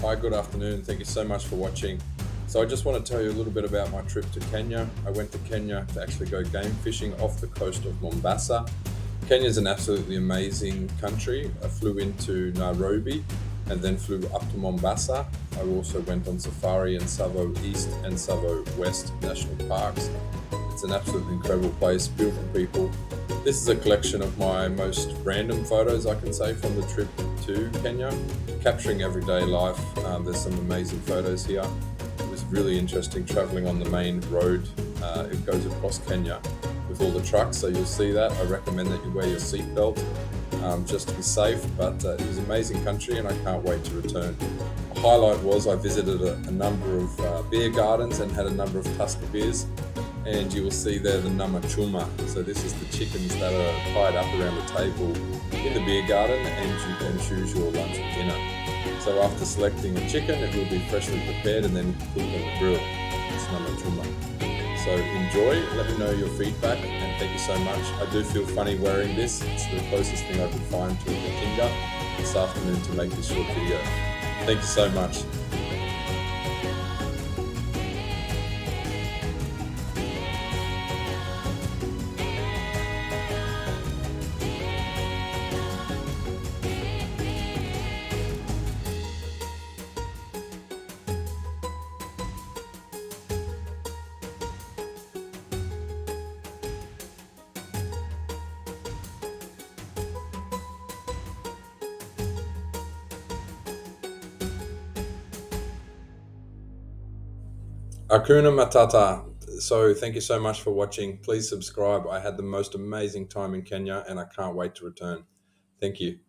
Hi, good afternoon. Thank you so much for watching. So I just want to tell you a little bit about my trip to Kenya. I went to Kenya to actually go game fishing off the coast of Mombasa. Kenya is an absolutely amazing country. I flew into Nairobi and then flew up to Mombasa. I also went on safari in Tsavo East and Tsavo West National Parks. It's an absolutely incredible place, beautiful people. This is a collection of my most random photos, I can say, from the trip to Kenya, capturing everyday life. There's some amazing photos here. It was really interesting traveling on the main road. It goes across Kenya with all the trucks, so you'll see that. I recommend that you wear your seatbelt just to be safe, but it was an amazing country and I can't wait to return. A highlight was I visited a number of beer gardens and had a number of Tusker beers. And you will see there the nama chuma. So this is the chickens that are tied up around the table in the beer garden, and you can choose your lunch or dinner. So after selecting a chicken, it will be freshly prepared and then cooked on the grill. It's nama chuma. So enjoy, let me know your feedback, and thank you so much. I do feel funny wearing this. It's the closest thing I could find to a kinga this afternoon to make this short video. Thank you so much. Akuna Matata. So thank you so much for watching. Please subscribe. I had the most amazing time in Kenya and I can't wait to return. Thank you.